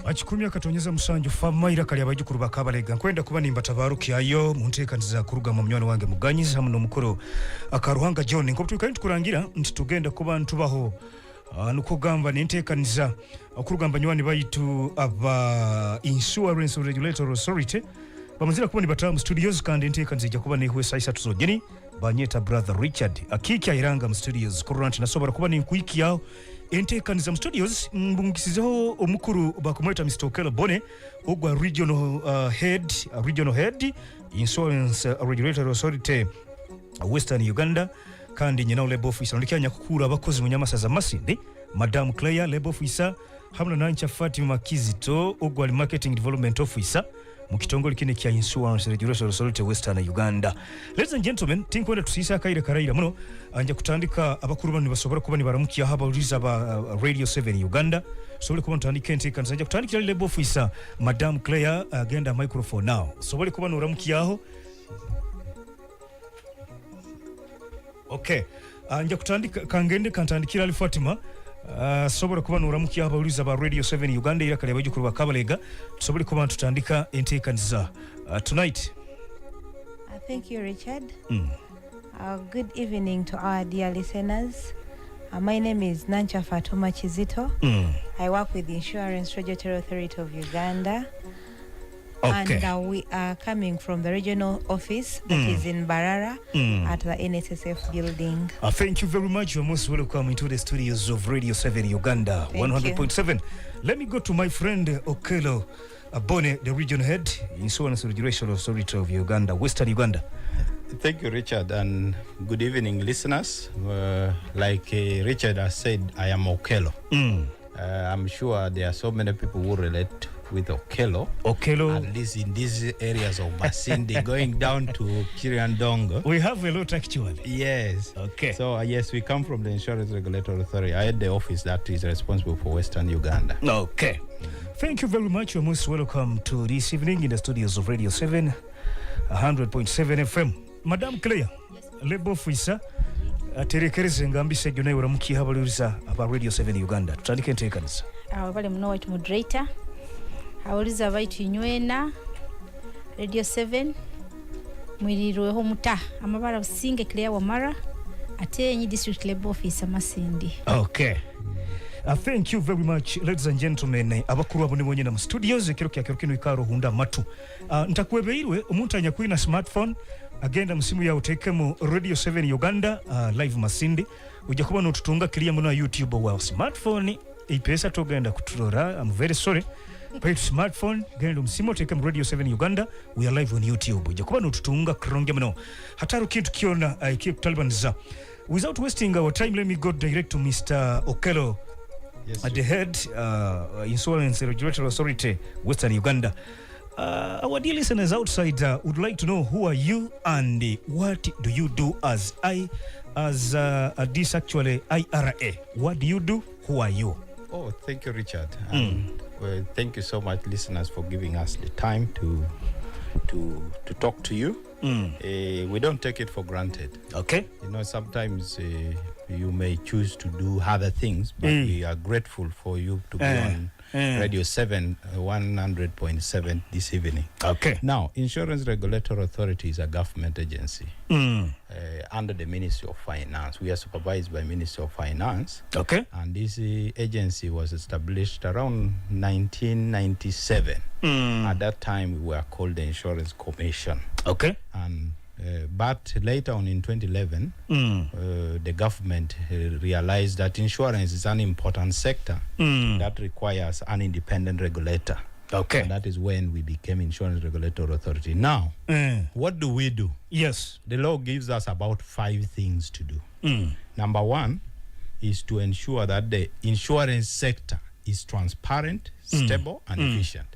Achikumya katonyeza musanju famaira kali abajukuru bakabalega nkwenda kuba nimba tabarukiyayo mu nteekaniza kuruga mu mnywani wange muganyiza hamwe n'omukuru akaruhanga John nk'obutuuka tukurangira nti tugenda kuba ntubaho nuko gamba n'enteekaniza okurugamba nywani baitu aba Insurance Regulatory Authority bamazira kuba ni batamu studios kandi enteekaniza ijja kuba nehwesa isatu zonyeni banyeta brother Richard akiki ayiranga mu studios kurranti nasobora kuba ninkuikiyaho enteekaniza mu studios mbungisizeho omukuru bakumweta Mr. Okelo Bone ogwa regional head Insurance Regulatory Authority Western Uganda kandi nyina labor officer ndikanya kukura abakozi mu nyamasaza Masindi Madam Claire labor officer hamna nancha Fatima Kizito ogwa marketing development officer mu kitongole kine kya Insurance Regulatory Authority Western Uganda. Ladies and gentlemen, tinkwenda tusisa akaire karaira muno anja kutandika abakuru bano basobora kuba ni baramukiya haba uliza ba Radio 7 Uganda sobole kuba ntandika enteekaniza anja kutandikira labor officer Madam Claire agenda microphone now sobole kuba noramukiyaho. Okay, anja kutandika kangende kantandikira Ali Fatima sobora kuba nuramukiya abauliza ba Radio 7 Uganda ira kale abajukuru bakabalega sobole kuba tutandika enteekaniza tonight. Thank you, Richard. Good evening to our dear listeners. My name is Nancha Fatuma Kizito. I work with the Insurance Regulatory Authority of Uganda. Okay. And we are coming from the regional office that is in Barara at the NSSF building. Thank you very much. You're most welcome into the studios of Radio 7 Uganda 100.7. Let me go to my friend Okelo Bone, the regional head, Insurance Regulatory Authority of Uganda, Western Uganda. Thank you, Richard, and good evening, listeners. Like Richard has said, I am Okelo. I'm sure there are so many people who relate with Okelo, at least in these areas of Masindi, going down to Kiriandongo. We have a lot actually. Yes. Okay. So yes, we come from the Insurance Regulatory Authority. I had the office that is responsible for Western Uganda. Okay. Thank you very much. You're most welcome to this evening in the studios of Radio 7, 100.7 FM. Madam Claire, labor officer, terekereze ngambise gyo nayo uramukiya abaluriza aba Radio 7 Uganda. Tutandike enteekaniza. Bali muno white moderator. Awuliza baitu inywena Radio 7 mwiriruweho muta amabara businge Claire Wamara ate enyi district labor officer Masindi. Okay. Thank you very much, ladies and gentlemen. Abakuru abo nimwenye na studios ekiro kino ikaro hunda matu. Ntakwebeirwe omuntu anyakwina smartphone agenda musimu ya utekemu Radio 7 Uganda live Masindi ujja kuba no tutunga kiriya muno YouTube wa smartphone ipesa togenda kutulora. I'm very sorry. Pay smartphone gendo msimo tekemu Radio 7 Uganda, we are live on YouTube ujja kuba no tutunga kronge muno hataru kintu kiona Talibanza. Without wasting our time, let me go direct to Mr. Okelo. Yes, at the head Insurance Regulatory Authority Western Uganda. Our dear listeners outside would like to know who are you and what do you do as this actually IRA. What do you do? Who are you? Oh, thank you, Richard. Well, thank you so much, listeners, for giving us the time to talk to you. We don't take it for granted. Okay. You know, sometimes you may choose to do other things, but we are grateful for you to be on Radio 7 100.7 this evening. Okay. Now, Insurance Regulatory Authority is a government agency under the Ministry of Finance. We are supervised by Ministry of Finance. Okay. And this agency was established around 1997. At that time, we were called the Insurance Commission. Okay. And but later on in 2011, the government realized that insurance is an important sector that requires an independent regulator. Okay. And that is when we became Insurance Regulatory Authority. Now, what do we do? Yes. The law gives us about 5 things to do. Number 1 is to ensure that the insurance sector is transparent, stable, and efficient.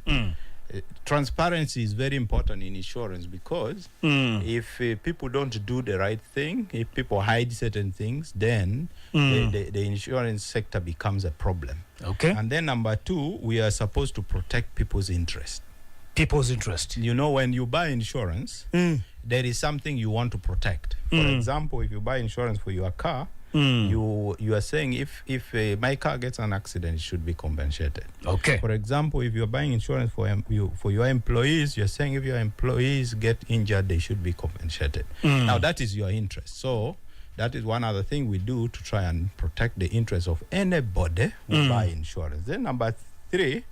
Transparency is very important in insurance because if people don't do the right thing, if people hide certain things, then the insurance sector becomes a problem. Okay. And then number 2, we are supposed to protect people's interest. People's interest. You know, when you buy insurance, there is something you want to protect. For example, if you buy insurance for your car, you are saying if my car gets an accident, it should be compensated. Okay. For example, if you're buying insurance for your employees, you're saying if your employees get injured, they should be compensated. Now, that is your interest. So that is one other thing we do to try and protect the interests of anybody who buy insurance. Then number 3,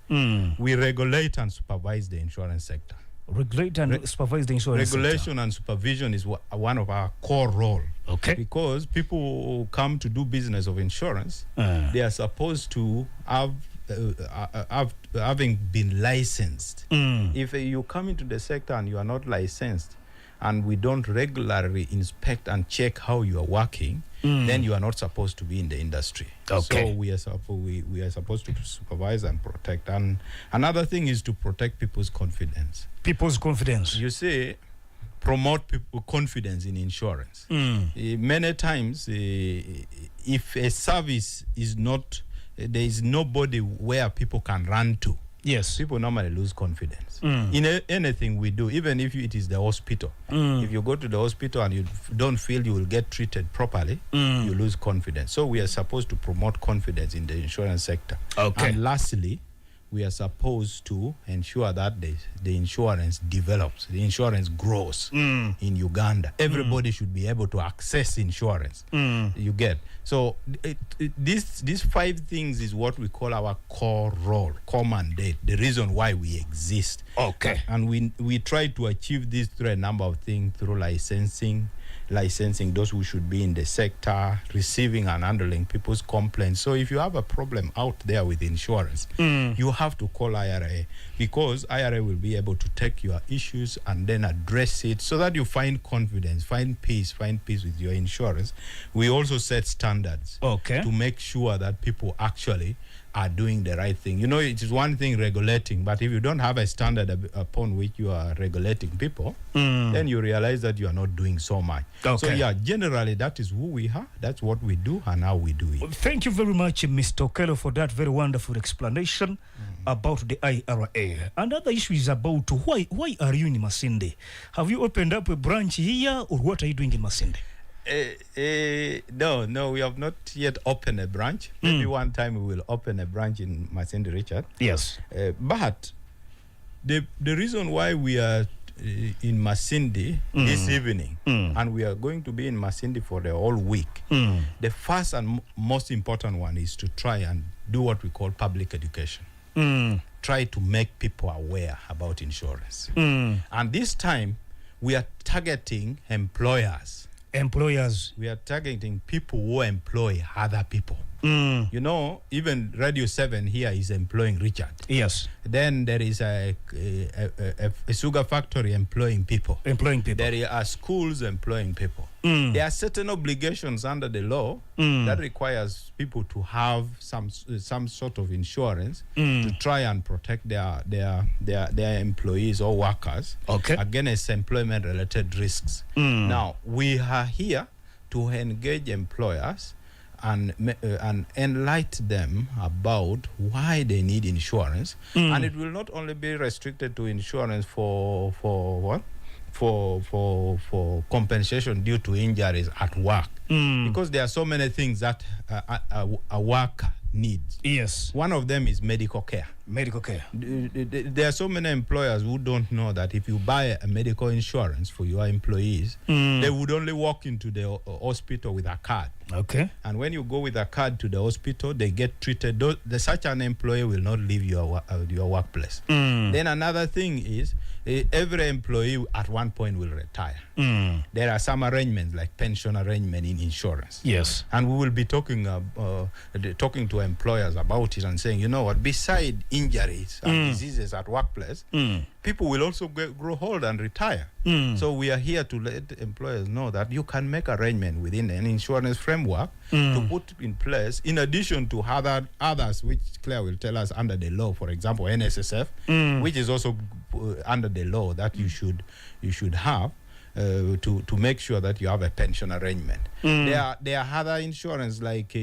we regulate and supervise the insurance sector. Regulate and supervise the insurance Regulation sector. and supervision is one of our core role. Okay. Because people who come to do business of insurance, they are supposed to having been licensed. If you come into the sector and you are not licensed, and we don't regularly inspect and check how you are working, then you are not supposed to be in the industry. Okay. So we are supposed to supervise and protect. And another thing is to protect people's confidence. People's confidence. You say, promote people confidence in insurance. Many times, if a service is not, there is nobody where people can run to. Yes. People normally lose confidence in anything we do, even if it is the hospital. If you go to the hospital and you don't feel you will get treated properly, you lose confidence. So we are supposed to promote confidence in the insurance sector. Okay. And lastly, we are supposed to ensure that the insurance develops, the insurance grows in Uganda. Everybody should be able to access insurance. You get. So these 5 things is what we call our core role, core mandate, the reason why we exist. Okay. And we try to achieve this through a number of things, through licensing those who should be in the sector, receiving and handling people's complaints. So if you have a problem out there with insurance, you have to call IRA, because IRA will be able to take your issues and then address it so that you find confidence, find peace with your insurance. We also set standards to make sure that people actually are doing the right thing. You know, it is one thing regulating, but if you don't have a standard upon which you are regulating people, then you realize that you are not doing so much. Okay. So yeah, generally that is who we are, that's what we do, and how we do it. Well, thank you very much, Mr. Okello, for that very wonderful explanation about the IRA. Another issue is about why are you in Masinde? Have you opened up a branch here, or what are you doing in Masinde? No, we have not yet opened a branch. Maybe one time we will open a branch in Masinde, Richard. Yes. But the reason why we are in Masinde this evening, and we are going to be in Masinde for the whole week, the first and most important one is to try and do what we call public education. Try to make people aware about insurance. And this time, we are targeting employers. We are targeting people who employ other people. You know, even Radio 7 here is employing Richard. Yes. Then there is a sugar factory employing people. There are schools employing people. There are certain obligations under the law that requires people to have some sort of insurance to try and protect their employees or workers against employment-related risks. Now, we are here to engage employers and enlighten them about why they need insurance. And it will not only be restricted to insurance for what? For compensation due to injuries at work. Because there are so many things that a worker needs. Yes. One of them is medical care. There are so many employers who don't know that if you buy a medical insurance for your employees, they would only walk into the hospital with a card. Okay. And when you go with a card to the hospital, they get treated. Such an employee will not leave your workplace. Then another thing is, every employee at one point will retire. There are some arrangements like pension arrangement in insurance. Yes. And we will be talking to employers about it and saying, you know what, beside injuries and diseases at workplace, people will also grow old and retire. So we are here to let employers know that you can make arrangement within an insurance framework to put in place, in addition to others, which Claire will tell us under the law, for example, NSSF, which is also under the law that you should have to make sure that you have a pension arrangement. There are other insurance like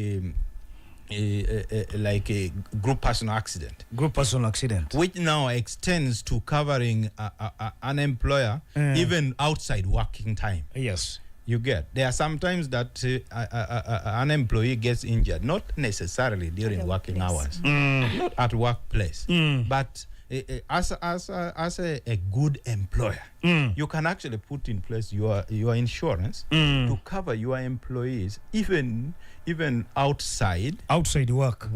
like a group personal accident. Group personal accident. Which now extends to covering an employer even outside working time. Yes. You get. There are sometimes that an employee gets injured, not necessarily during working hours, not at workplace, but as a good employer, you can actually put in place your insurance to cover your employees even outside work.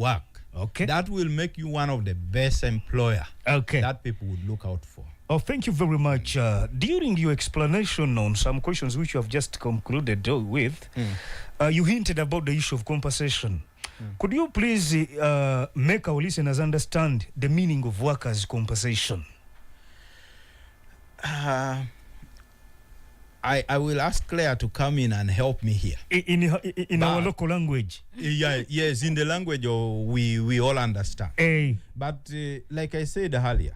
Okay. That will make you one of the best employer that people would look out for. Oh, thank you very much. During your explanation on some questions which you have just concluded with, you hinted about the issue of compensation. Could you please make our listeners understand the meaning of workers' compensation? I will ask Claire to come in and help me here. In our local language? Yes, in the language we all understand. But like I said earlier,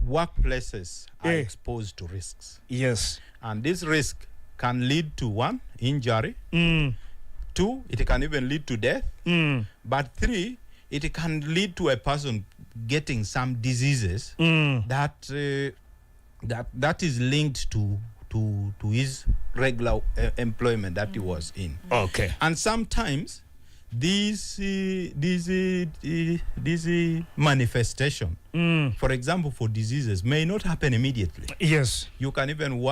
workplaces are exposed to risks. Yes. And this risk can lead to 1, injury. 2, it can even lead to death. But 3, it can lead to a person getting some diseases that is linked to his regular employment that he was in. Okay. And sometimes these manifestation, for example, for diseases, may not happen immediately. Yes. You can even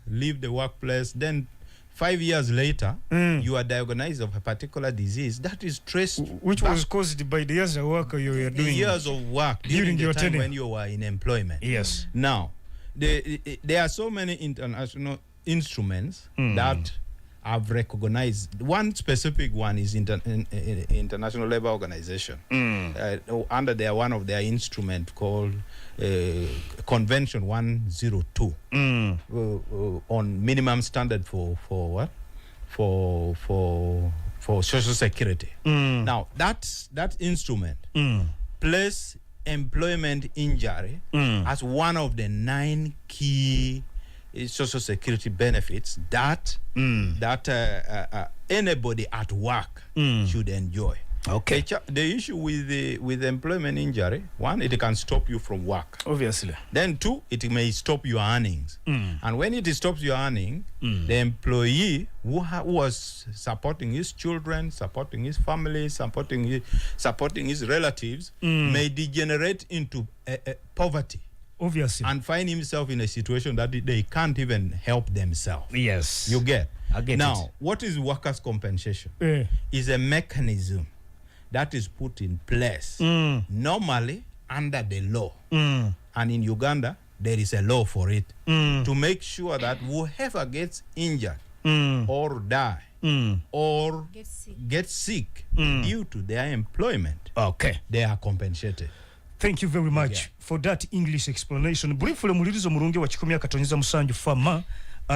leave the workplace, then 5 years later, you are diagnosed of a particular disease that is traced, which was caused by the years of work you were doing. Years of work during your time when you were in employment. Yes. Now, there are so many international instruments that have recognized. One specific one is International Labour Organization. Under one of their instruments called Convention 102 on minimum standard for what? For social security. Now that instrument place employment injury as one of the 9 key social security benefits that anybody at work should enjoy. Okay. The issue with employment injury, 1, it can stop you from work. Obviously. Then 2, it may stop your earnings. And when it stops your earning, the employee who was supporting his children, supporting his family, supporting his relatives, may degenerate into poverty. Obviously. And find himself in a situation that they can't even help themselves. Yes. You get? I get now, it. what is workers' compensation? Is a mechanism that is put in place normally under the law. And in Uganda, there is a law for it to make sure that whoever gets injured or die or get sick due to their employment, they are compensated. Thank you very much for that English explanation. Briefly mulirizo murungi wa chikumya katonyeza musanju fama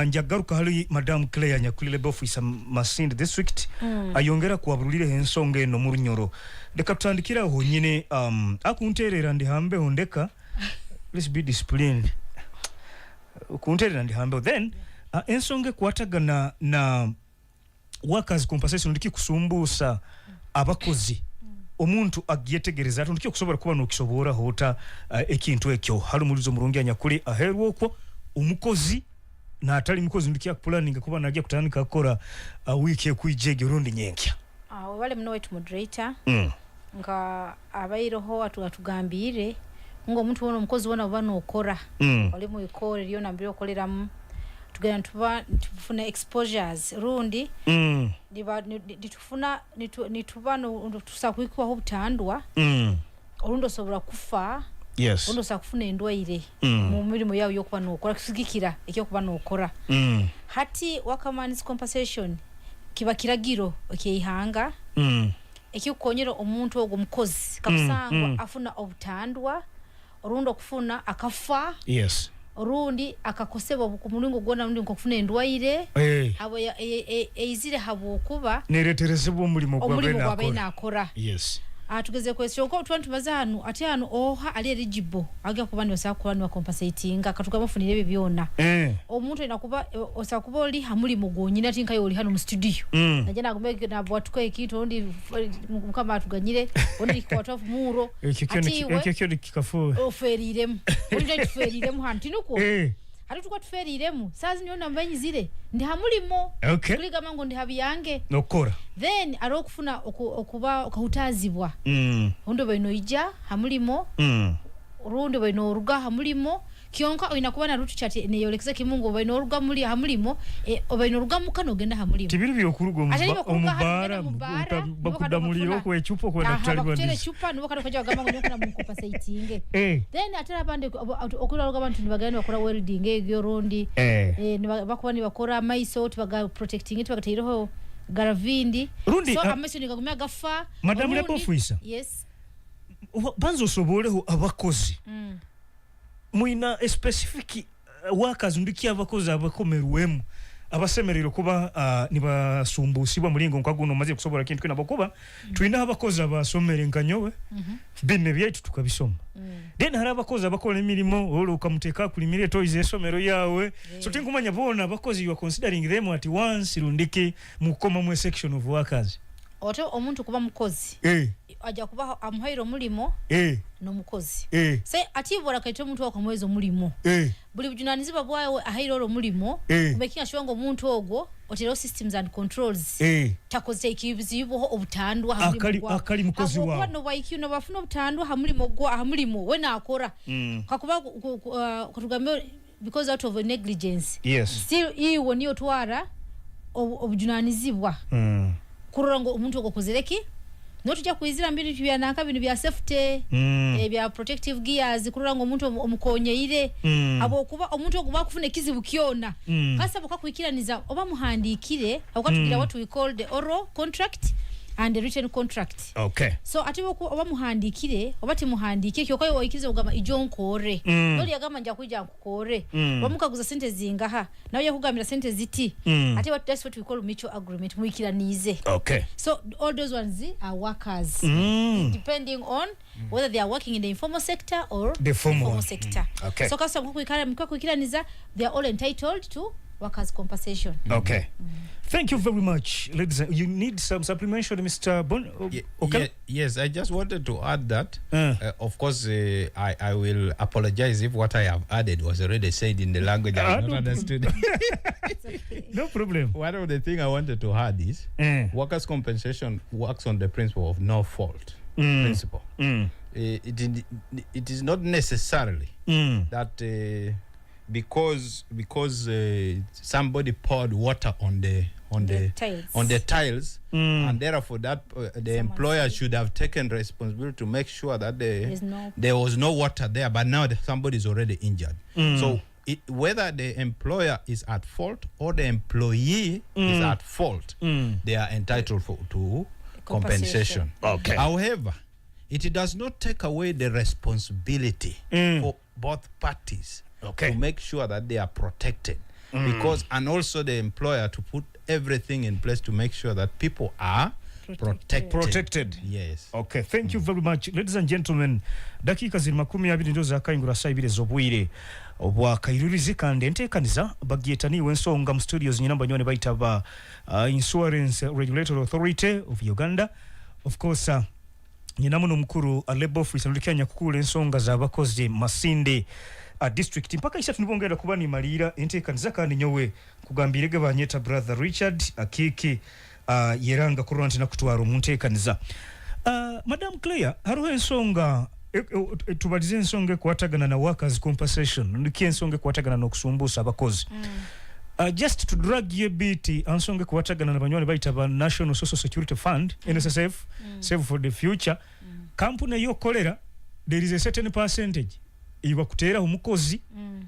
njagaruka hali Madam Claire Nyakulile Officer Masindi District ayongera kuwabulire ensonga eno mu Runyoro. Leka tutandikira aho nyine akunterera ndi hambe ondeka. Let's be disciplined. Kunterera ndi hambe then ensonga kwatagana na workers compensation ndiki kusumbusa abakozi. Omuntu agyetegereza atondike okusobola kuba n'okisobora hota ekintu ekyo hali mulizo mulungi anyakuli aherwo okwo omukozi na atali mukozi ndikia planning kuba najja kutandika akora wiki ekwijege rundi nyenkya wale mno wetu moderator nga abayiroho watu atugambire ngo omuntu wono omukozi wona bano okora oli mu ikore lyo nambiro okoleramu tugenda tufuna exposures rundi nitufuna nitubano tusakwikwa obutandwa olundo sobora kufa olundo sakufuna endwaire mu mirimo yawo yokuba nokora kusigikira ekyokuba nokora hati wakaman's compensation kiba kiragiro okyeihanga ekikonyera omuntu ogwo mukozi kakusangwa afuna obutandwa olundo kufuna akafa orundi akakoseba ku mulingo gwona ndi nkofuna endwaire abo eizire habo kuba nereteresebo omulimo gwabena akora Tugeze question ko twantu bazanu ate hano oha ali eligible aga kubani osakubani wa compensating akatukamufunira ebyo byona omuntu inakuba osakuba oli hamuli mugonyina tinka yoli hano mu studio najana agumeke na bwatuko ekitu ondi mukama atuganyire ondi kwatof muro ekyo kikafu oferiremu ondi tuferiremu hantinuko hali tukwa tuferiremu sazi niona mbanyi zile ndi hamulimo kuliga mango ndi habiyange nokora then arokufuna okuba okahutazibwa ondo baino ija hamulimo rundo baino ruga hamulimo kionka oina kuba na rutu chati ne yolekeza kimungu baino ruga muli hamulimo obaino ruga mukano genda hamulimo tibiri byokurugo omubara bakudamuliro ko echupo ko ndatalibwa ndi chupa nubo kana kwaje bagamba ngo kuna mukupa saitinge then atara bande okula ruga bantu nibagani bakora welding egyo rondi bakuba ni bakora maiso tibaga protecting it bagatiriho garavindi so amesho nikagumya gafa madam Lepofuisa yes banzo soboleho abakozi muina a specific workers ndiki abakozi abakomeruwemu abasemerero kuba nibasumbusibwa mulingo nkaguno maze kusobora kintu kina bakuba tuina abakozi abasomere nkanyowe binne byaitu tukabisoma then hari abakozi abakola emirimo olo ukamuteka kulimire toys esomero yawe so tinkumanya bona abakozi you are considering them at once rundiki mukoma mu section of workers oto omuntu kuba mukozi aja kuba amuhairo mulimo no mukozi se atibora kaito muntu wakamwezo mulimo buli bujunaniziba bwawe ahairo mulimo umekinga shwango omuntu ogwo otero systems and controls takoze ikibizibo obutandwa akali mukozi wawe abwo no bayiki no bafuna obutandwa hamulimo gwa hamulimo wena akora kakuba kutugambe because out of a negligence still iwo niyo twara obujunanizibwa kurongo omuntu okokozereki no tujja kuizira mbiri bya nanka binu bya safety bya protective gears kurongo omuntu omukonyeire abo kuba omuntu okuba kufuna kizibu kiona kasa bokakwikiraniza oba muhandikire abakatugira what we call the oral contract and the written contract so atibo ku oba muhandikire oba timuhandike kyo kayo oyikirize ugama ijonkore noli yagama nja kuja kukore bamukaguza sente zingaha nawe yakugambira sente ziti atibo that's what we call mutual agreement muikiranize so all those ones are workers depending on whether they are working in the informal sector or the formal sector so kasa mukwikiraniza they are all entitled to workers compensation. Thank you very much. Ladies, you need some supplementation, Mr. Bon? Yes, I just wanted to add that. Of course, I will apologize if what I have added was already said in the language I have not understood. No problem. One of the things I wanted to add is workers' compensation works on the principle of no fault principle. It is not necessarily that because somebody poured water on the tiles and therefore that the employer should have taken responsibility to make sure that there was no water there, but now somebody is already injured. So whether the employer is at fault or the employee is at fault, they are entitled to compensation. However, it does not take away the responsibility for both parties to make sure that they are protected, because and also the employer to put everything in place to make sure that people are protected. Yes. Thank you very much, ladies and gentlemen. Dakika ziri 20 ndo zakayingura sayibire zobwire obwa kairurizi kandi entekaniza bagietani wensonga mu studios nyinamba nyone baita ba Insurance Regulatory Authority of Uganda. Of course nyinamuno mukuru Lepofuisa lulikanya kukule ensonga za bakozi Masinde district mpaka isha tunibongera kuba ni malira entekaniza kandi nyowe kugambirege banyeta brother Richard akiki yeranga kuronti na kutwara omuntekaniza. Madam Claire, haruho ensonga tubalize ensonga kwatagana na workers compensation ndikie ensonga kwatagana na okusumbusa abakozi. Just to drag you a bit ansonga kwatagana na banywane baita ba National Social Security Fund NSSF Save for the Future company yo kolera there is a certain percentage iba kutera umukozi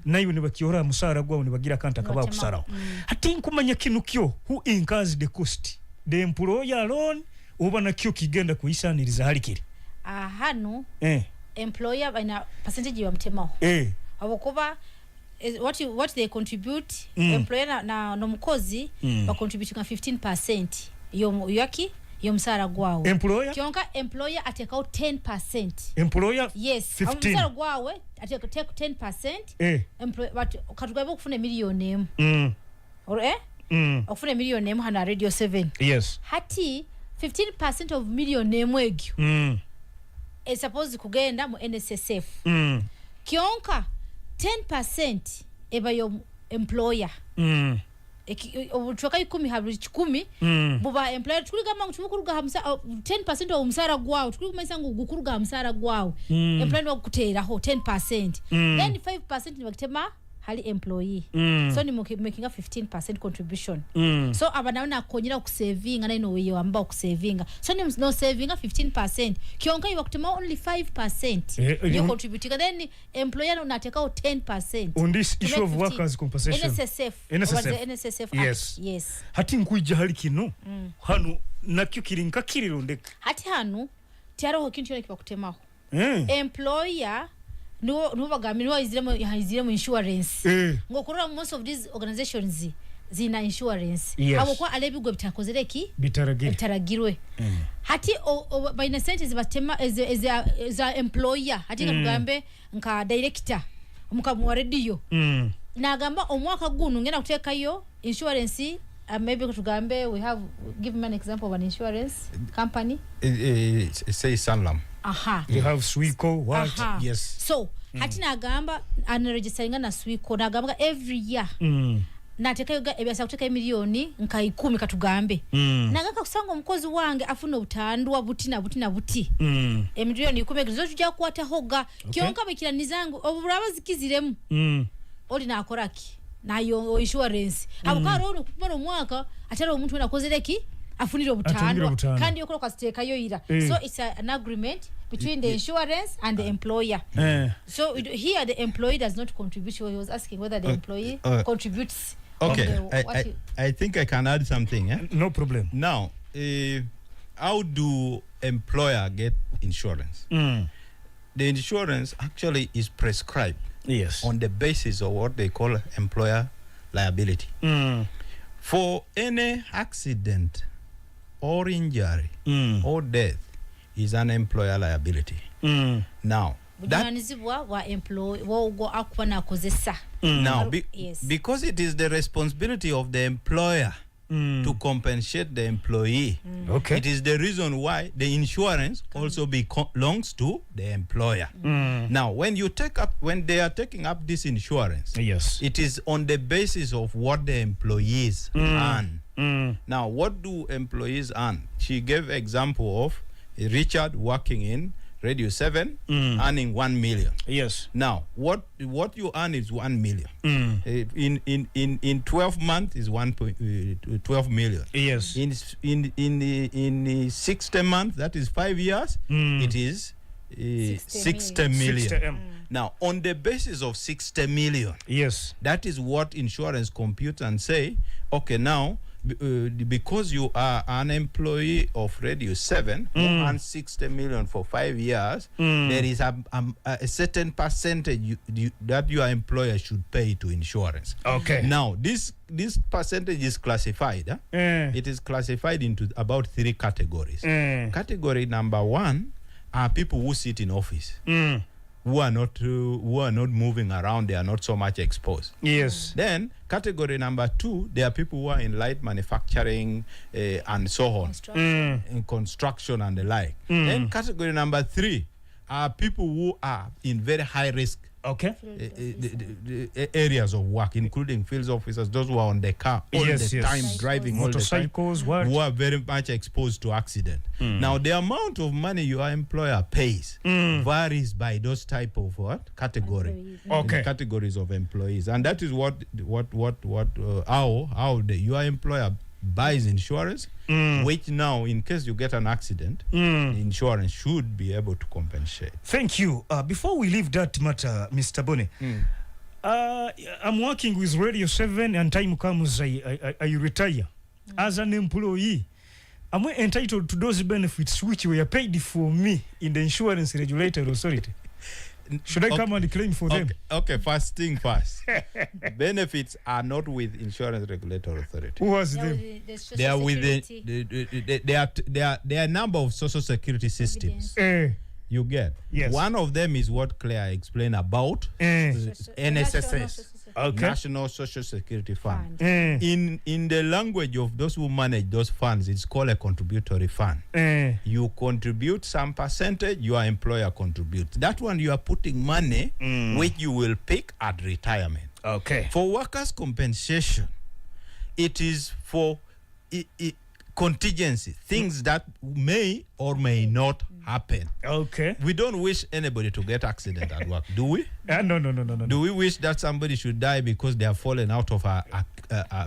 nayo ne bakiora musara gwa ne bagira kanta kaba kusara hati nkumanya kinukyo who incurs the cost the employer alone oba na kyo kigenda kuisaniriza halikiri hano employer bina percentage ya mtemao abokuba what they contribute employer na no mukozi ba contributing 15% yo yaki yomsara gwawe. Employer? Kyonka employer ateka 10%. Employer? Yes. 15. Yomsara gwawe ateka take 10%. Employer but katugaba okufuna million emu. Okufuna million emu hana Radio 7. Yes. Hati 15% of million emu egyo. Is supposed kugenda mu NSSF. Kyonka 10% eba yo employer. Obuchoka 10 habuli 10 buba employer tukuligamba tumukuruga hamsa 10% of umsara gwawo tukuligamba ngo gukuruga hamsara gwawo employer wakutera ho 10% then 5% nibakitema hali employee so ni making a 15% contribution so abanaona akonyera kusavinga na ino yo amba kusavinga so ni no saving 15% kyonka ibakutema only 5% you contributing then employer unateka 10% on this issue of workers compensation NSSF yes hati nkuija hali kino hanu nakyo kirinka kirirondeka hati hanu tiaro hokintu yone kibakutemaho employer no bagamira izire mu insurance ngokurura most of these organizations zina insurance abo kwa alebigwe bitakozereki bitaragirwe hati by sentes batema as a employer hati kagambe nka director omukamu wa radio nagamba omwaka gunu ngena kuteka yo insurance maybe kutugambe we have give me an example of an insurance company say Sanlam. You have Swico what? Yes. So hati nagamba anaregisteringa na Swico nagamba every year nateka yoga ebya kuteka milioni nka 10 katugambe nagaka kusanga omukozi wange afuna utandwa buti emilioni 10 zo tujja kwata hoga kyonka bekira nizangu obulaba zikiziremu oli nakoraki nayo insurance abukaro ono kumara omwaka atari omuntu wenakozereki afunira obutandwa kandi yokora kwasteka yoira so it's an agreement between the insurance and the employer so here the employee does not contribute. He was asking whether the employee contributes. Okay, I think I can add something. No problem. Now, how do employer get insurance? The insurance actually is prescribed on the basis of what they call employer liability. For any accident or injury or death is an employer liability. Now, because it is the responsibility of the employer to compensate the employee. It is the reason why the insurance also belongs to the employer. Now, when they are taking up this insurance, it is on the basis of what the employees earn. Now, what do employees earn? She gave example of Richard working in Radio 7 earning 1 million. Now, what you earn is 1 million. In 12 months is 12 million. In 60 months, that is 5 years, it is 60 million. Now, on the basis of 60 million, that is what insurance computes and say, okay, now because you are an employee of Radio 7 who earns 60 million for 5 years, there is a certain percentage that your employer should pay to insurance. Now, this percentage is classified. It is classified into about 3 categories. Category number 1 are people who sit in office. Who are not moving around, they are not so much exposed. Then category number 2, there are people who are in light manufacturing and so on, in construction and the like. Then category number 3 are people who are in very high risk areas of work, including field officers, those who are on the car all the time, driving motorcycles, who are very much exposed to accident. Now, the amount of money your employer pays varies by those type of categories of employees, and that is your employer buys insurance, which now, in case you get an accident, insurance should be able to compensate. Thank you. Before we leave that matter, Mr. Bone, I'm working with Radio 7, and time comes I retire. As an employee, am I entitled to those benefits which were paid for me in the insurance regulatory authority? Should I come and claim for them? Okay, first thing first. benefits are not with insurance regulatory authority. Who was They are them? with the social They are with security there are a number of social security systems. You get. Yes. One of them is what Claire explained about NSSS. Okay. National Social Security Fund. Fund. In the language of those who manage those funds, it's called a contributory fund. You contribute some percentage, your employer contributes. That one you are putting money which you will pick at retirement. Okay. For workers' compensation, it is for contingency, things that may or may not happen. Okay. We don't wish anybody to get accident at work, do we? No. Do we wish that somebody should die because they have fallen out of a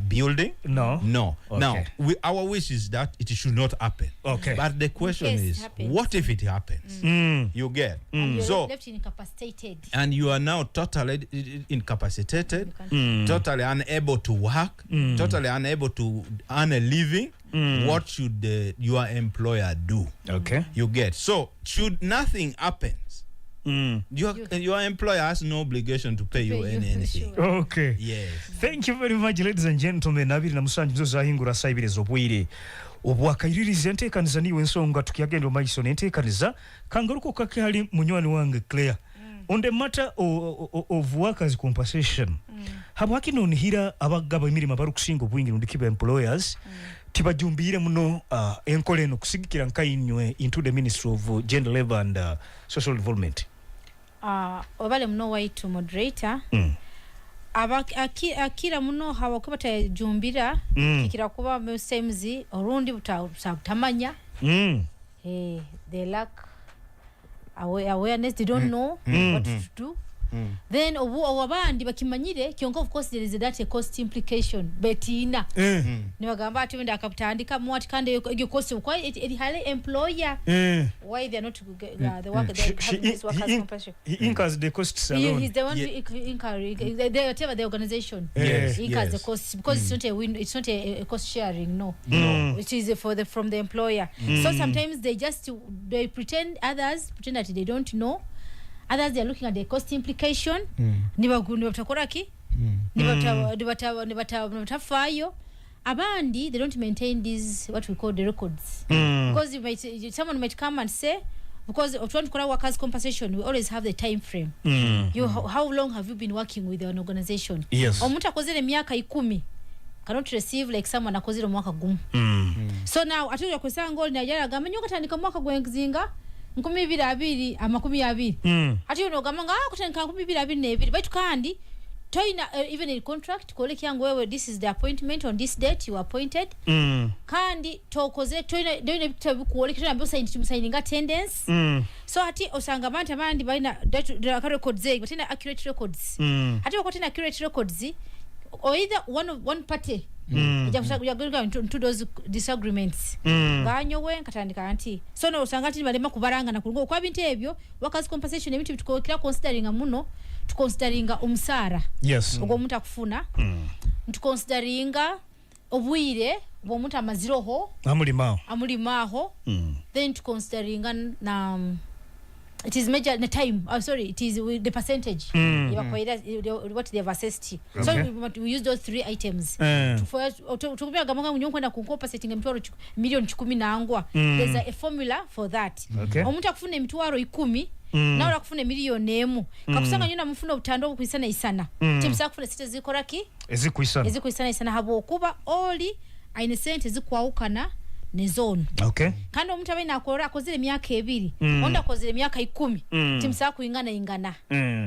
building? No. No. Okay. Now, our wish is that it should not happen. Okay. But the question case is, it happens. what if it happens? You get. And you're So, left incapacitated. and you are now totally incapacitated, totally unable to work, totally unable to earn a living. What should your employer do? Okay. You get. So, should nothing happens, your employer has no obligation to pay you anything. Sure. Okay. Yes. Thank you very much, ladies and gentlemen. Nabiri na musanju mzozo ahingura saibirizo obwire. Obwakaiririza enteekaniza niwe ensonga tukyagenda maiso n'enteekaniza kangaruko kakali munywani wange Claire. On the matter of workers compensation, habwakinonihira abagaba emirimo abarukusinga obwingi nundikiba employers tibajumbire muno enkola eno kusigikira nkainywe into the Ministry of Gender Labor and Social Development. Obale muno waitu moderator. Akira muno hawakuba jumbira kikira kuba musemzi orundi butamanya. They lack awareness, they don't know what to do. Then obandi bakimanyire kyonka, of course there is that a cost implication betina nibagamba ati wenda akaputandika mwati kandi your cost quite it highly employer why they are not the worker this workers compensation he incurs the costs alone. He's the one whatever the organization incurs the costs because it's not a win, it's not a cost sharing. No. It is from the employer. So sometimes they pretend that they don't know. Others, they are looking at the cost implication. Nibatakoraki. Nibatafayo. Abandi, they don't maintain these, what we call the records. Because someone might come and say, because of trying to call workers' compensation, we always have the time frame. How long have you been working with an organization? Yes. Omuntu akozere miaka 10 cannot receive like someone akozere mwaka gumu. So now, atuja kusanga oli najara gamba nyoka tandika mwaka gwenzinga. 12 20 ati uno gamanga kutandika 12 baitu kandi toina even in contract kole kyangu wewe this is the appointment on this date you appointed kandi tokoze toina doine bitabu kuole kitana mbo signing attendance so ati osanga manta mandi baina the records but tena accurate records ati wako tena accurate records or either one party jaguruka into those disagreements ganyowe nkatandika anti so no usanga ati balema kubaranga na kulungo kwa bintu ebyo workers compensation ebintu bitukokira considering muno to considering umsara ubwo omuntu akufuna to considering obwire ubwo omuntu amaziroho amulimaho then to considering na it is major the time it is the percentage what they have assessed. Okay. So we use those 3 items to kubya gamanga munyo kwenda kunkopa setting emitwaro million 10 nangwa. There's a formula for that. Omuntu akufuna emitwaro 10 nawe akufuna million emu kakusanga nyina mufuna utando kwisana isana timsa akufuna site zikoraki ezikuisana isana habo kuba oli aine sente zikwawukana nezone. Okay. Kandi omuntu abaina akora akozere myaka 2 onda akozere myaka 10 timsa kuingana ingana.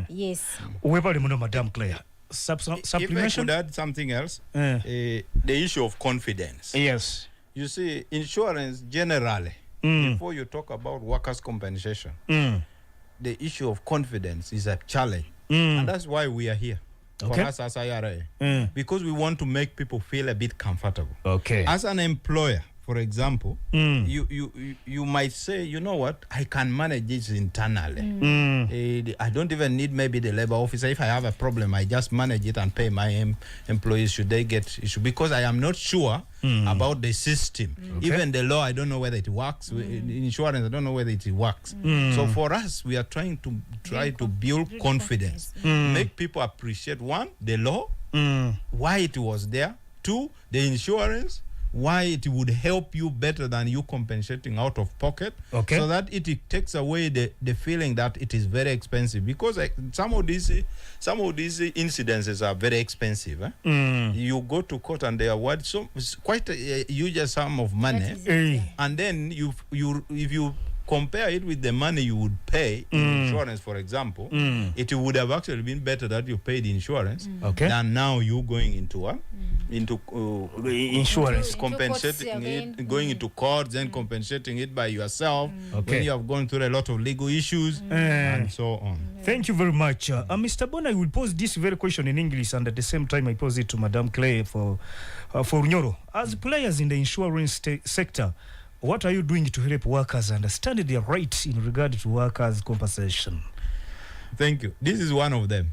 Yes. Webale muno Madam Claire. Supplementation. If I could add something else, the issue of confidence. Yes. You see, insurance generally, before you talk about workers' compensation, the issue of confidence is a challenge. And that's why we are here. For us as IRA. Because we want to make people feel a bit comfortable. Okay. As an employer, for example, you might say, you know what, I can manage this internally. I don't even need maybe the labor officer. If I have a problem, I just manage it and pay my employees. Should they get issue? Because I am not sure about the system. Okay. Even the law, I don't know whether it works. Insurance, I don't know whether it works. So for us, we are trying to build confidence, make people appreciate, one, the law, why it was there, two, the insurance, why it would help you better than you compensating out of pocket, so that it takes away the feeling that it is very expensive, because some of these incidences are very expensive. You go to court and they award quite a huge sum of money, and then if you compare it with the money you would pay in insurance, for example, it would have actually been better that you paid insurance than now you going into insurance, compensating it, going into courts and compensating it by yourself when you have gone through a lot of legal issues and so on. Thank you very much. Mr. Bona, I will pose this very question in English, and at the same time I pose it to Madame Clay for Nyoro. As players in the insurance sector, what are you doing to help workers understand their rights in regard to workers' compensation? Thank you. This is one of them.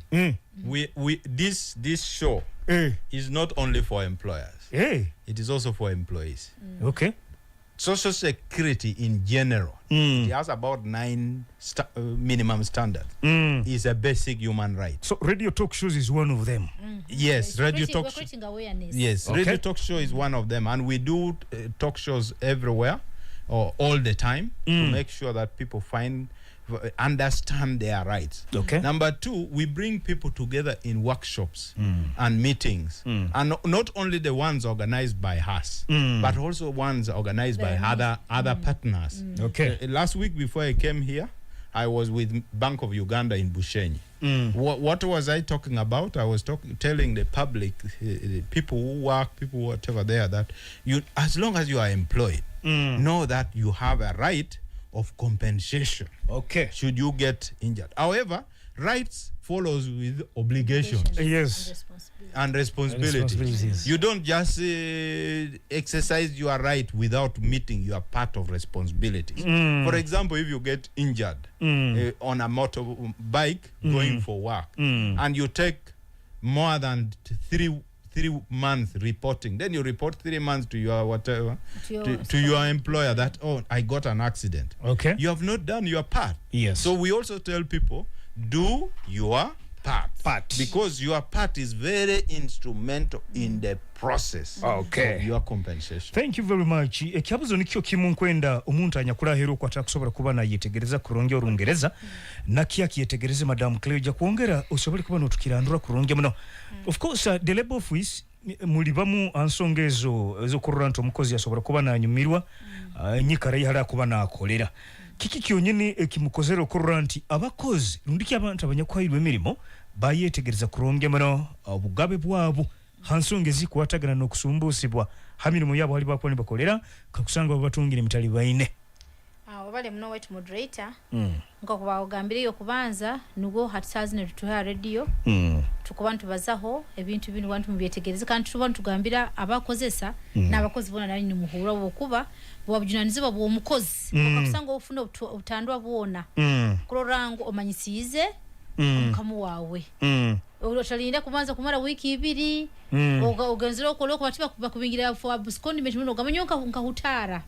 This show is not only for employers. It is also for employees. Okay. Social security in general, it has about 9 minimum standards. Is a basic human right. So radio talk shows is one of them. Yes, radio talk. Yes, radio talk show is one of them, and we do talk shows everywhere or all the time to make sure that people understand their rights. Number 2, we bring people together in workshops and meetings, and not only the ones organized by us, but also ones organized by other partners. Last week before I came here, I was with Bank of Uganda in Bushenyi. What was I talking about? I was telling the public, people who work, people whatever there, that as long as you are employed, know that you have a right of compensation. Should you get injured. However, rights follows with obligations. Yes. And responsibilities. You don't just exercise your right without meeting your part of responsibilities. For example, if you get injured on a motorbike going for work, and you take more than 3 months reporting, then you report 3 months to your whatever to your employer that, oh, I got an accident. You have not done your part. So we also tell people, do your part, because your part is very instrumental in the process of your compensation. Thank you very much. Ekiabuzo nikyo kimu nkwenda omuntu anyakula hero kwata kusobola kuba na yetegereza kurongya Olungereza na kiaki yetegereze Madam Clay ja kuongera osobole kuba notukirandura kurongya muno. Of course, the labor office mulibamu ansongezo ezokuranto mukozi asobola kuba na nyumirwa nyikara yihala kuba na akolera. Kiki kyonyine ekimukozero kuranti abakozi rundiki abantu abanyakwayirwe emirimo bayetegereza kurongya muno obugabe bwabo hansongezi kuwatagana n'okusumbusibwa hamirimo yabo hali bakoni bakolera kakusanga babatungira emitali baine. Wabale mno wetu moderator nga kuba ogambire yo kubanza nugo hatsazine tutuha radio tukuba ntubazaho ebintu bino wantu mubyetegereza kandi tuba ntugambira abakozesa n'abakozi bona nali muhura bokuba bwabujunanizibwa bwo mukozi kakusanga ofuna utandwa bwona kurorango omanyisize omukamu wawe ulotalinda kubanza kumara wiki 2 ogenzero koloko batiba kubingira for abscondi metuno gamanyoka nkahutara.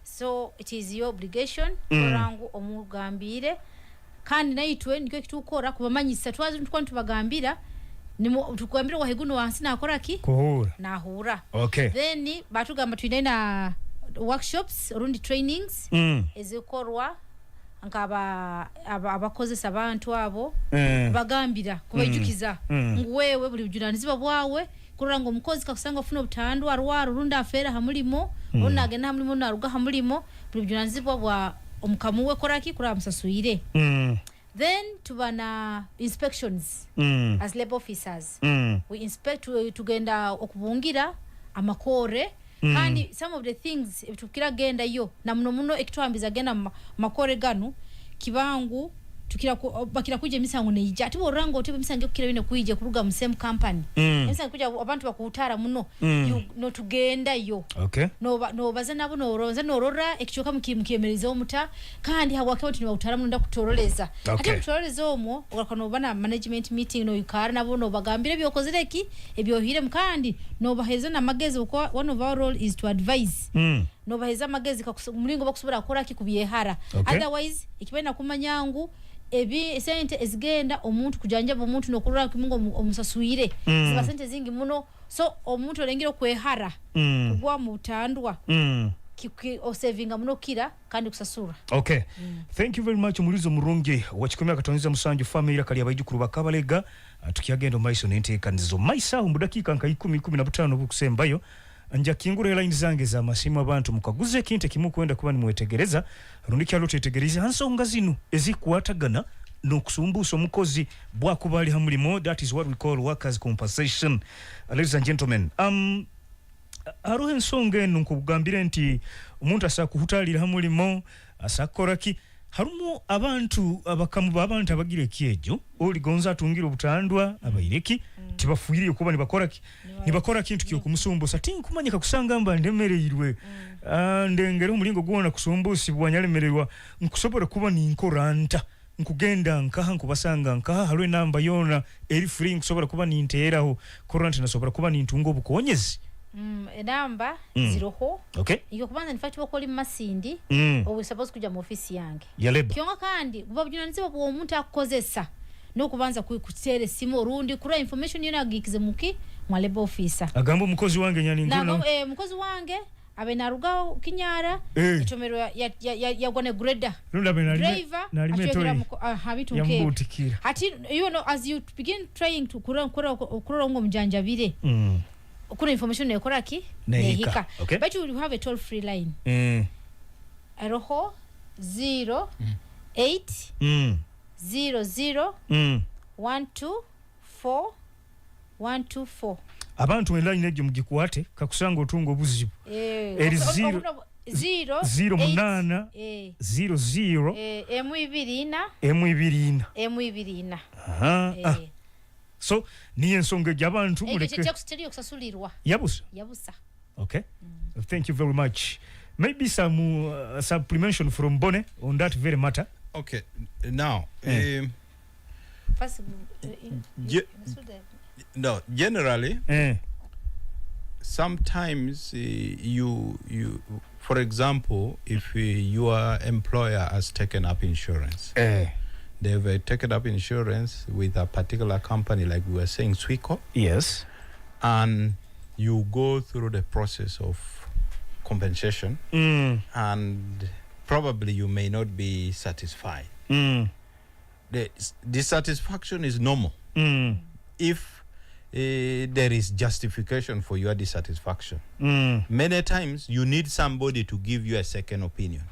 So it is your obligation kurangu omugambire kandi naitwe nikyo kitukora kubamanyisa twazi ntwantu bagambira tukugambira waheguno wansi nakora ki kuhura nahura. Then batugamba twina workshops rundi trainings ezikorwa nkaba abakozesa abantu abo bagambira kubajukiza ngwewe buli bujunanizibwa bwawe kurango omukozi kakusanga ofuna obutandwa arwaro runda afera hamulimo onagena hamulimo naruga hamulimo buli bujunanizibwa bwa omukamu we koraki kura musasuire. Then tubana inspections as labor officers. We inspect tugenda okubungira amakore kandi some of the things tukira genda yo na muno ekitwambiza genda makore ganu kibangu tukira bakira kuje misango neija ati orango otibe misango kukira bine kuije kuruga mu same company misango kuja abantu bakutara muno no tugenda yo okay no baza nabo no ronza no rora ekichoka mukiemereza omuta kandi hawake wati ni utara muno ndakutoroleza ati kutoroleza omwo ogakano bana management meeting no yukara nabo no bagambire byokozereki ebyohire mukandi no baheza na magezi uko one of our role is to advise no baheza magezi mulingo bakusubira akora kikubiyehara otherwise ikibena kumanyangu ebi sente ezigenda omuntu kujanjaba omuntu nokurura kimungo omusasuire ziba sente zingi muno so omuntu olengiro kwehara kugwa mu butandwa o savinga muno kira kandi kusasura okay thank you very much mulizo murungi wachikomya katonza musanju family kali abayijukuru bakabalega tukiyagenda maiso nentekanizo maisa mu dakika nka 10-15 bukusembayo anja kingure line zange za masimu abantu mukaguze kinte kimu kwenda kuba ni mwetegereza rundiki alo tetegereza hansonga zinu ezikwatagana nokusumbuso mukozi bwakubali hamulimo that is what we call workers compensation ladies and gentlemen arohe nsonga nkugambira nti omuntu asakuhutalira hamulimo asakoraki harumu abantu abakamu abantu abagire kiejo oli gonza tungira obutandwa abayireki tibafuire kuba ni bakora kintu kyo kumusumbu sati nkumanyika kusanga mba ndemereyirwe ndengero umulingo gwona kusumbusi bwanyalemererwa nkusobora kuba ni nkoranta nkugenda nkaha nkubasanga nkaha halwe namba yona eri free nkusobora kuba ni nteraho koranta nasobora kuba ni ntungo bukonyezi enamba ziroho okay iyo kubanza nifati bakoli masindi owe suppose kuja mu office yange yaleba kyonga kandi bubabujunanize bwo omuntu akozesa no kubanza kutere simo rundi kura information yona gikize muki mwaleba officer agambo mukozi wange nyani ngono mukozi wange abe naruga kinyara itomero ya gone grader runda benali driver nalimetori habitu nke hati you know as you begin trying to kura ngo mjanja bire kuna information nekora ki nehika okay. But you have a toll free line aroho 0 8 00 124 124 abantu line ejo mugikwate kakusanga otungo obuzibu eri 0 08 00 M24 so ni ensonga y'abantu muleke ekyo kusasulirwa yabusa okay thank you very much maybe some supplementation from Bone on that very matter okay now first no generally sometimes you for example if your employer has taken up insurance they've taken up insurance with a particular company like we were saying Swico yes and you go through the process of compensation and probably you may not be satisfied the dissatisfaction is normal if there is justification for your dissatisfaction many times you need somebody to give you a second opinion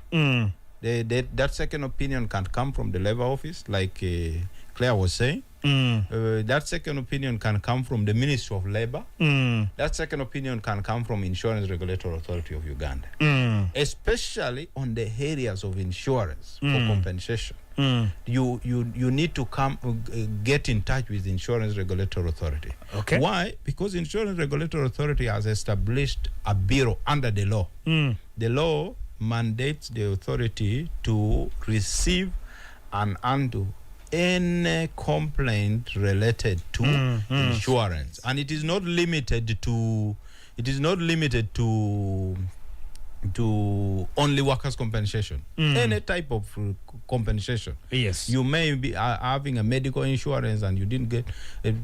that second opinion can come from the labor office like Claire was saying that second opinion can come from the Ministry of Labor that second opinion can come from Insurance Regulatory Authority of Uganda especially on the areas of insurance for compensation you need to come get in touch with Insurance Regulatory Authority okay why because Insurance Regulatory Authority has established a bureau under the law the law mandates the authority to receive and undo any complaint related to insurance and it is not limited to only workers compensation any type of compensation yes you may be having a medical insurance and you didn't get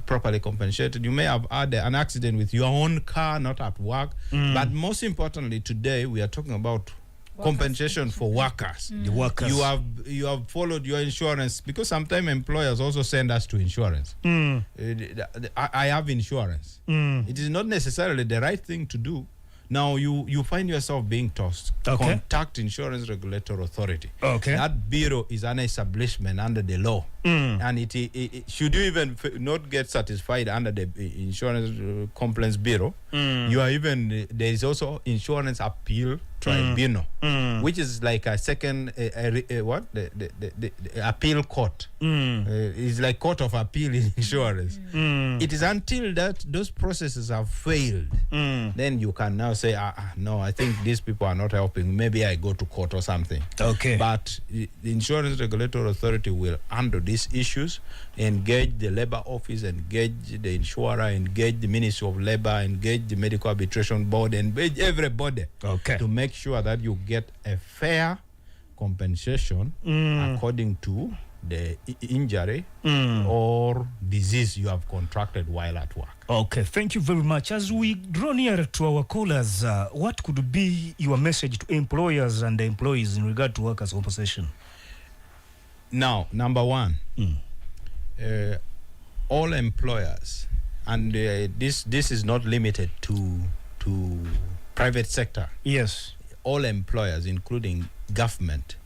properly compensated you may have had an accident with your own car not at work but most importantly today we are talking about compensation for workers. The workers. You have followed your insurance because sometimes employers also send us to insurance. I have insurance. It is not necessarily the right thing to do. Now you find yourself being tossed. Okay. Contact Insurance Regulatory Authority. Okay. That bureau is an establishment under the law, and it should you even not get satisfied under the Insurance Complaints Bureau, you are even there is also Insurance Appeal tribunal, which is like a second what the appeal court. It's like court of appeal in insurance. It is until that those processes have failed, then you can now say, no, I think these people are not helping. Maybe I go to court or something. Okay. But the Insurance Regulatory Authority will handle these issues, engage the labor office, engage the insurer, engage the Ministry of Labor, engage the Medical Arbitration Board, engage everybody to make sure that you get a fair compensation according to the injury or disease you have contracted while at work. Okay, thank you very much. As we draw near to our callers, what could be your message to employers and employees in regard to workers' compensation? Now, number one, all employers, and this is not limited to private sector. Yes. All employers, including government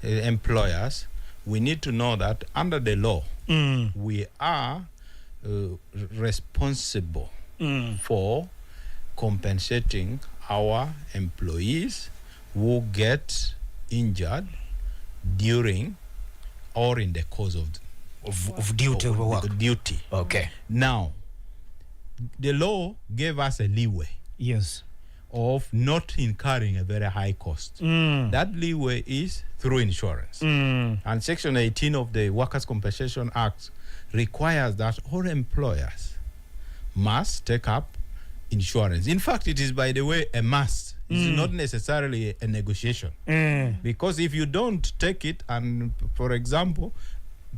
employers, we need to know that under the law, we are responsible for compensating our employees who get injured during or in the course of duty of work. Duty. Okay. Now, the law gave us a leeway. Yes. Of not incurring a very high cost. That leeway is through insurance. And Section 18 of the Workers' Compensation Act requires that all employers must take up insurance. In fact, it is, by the way, a must. It's not necessarily a negotiation. Because if you don't take it, and for example,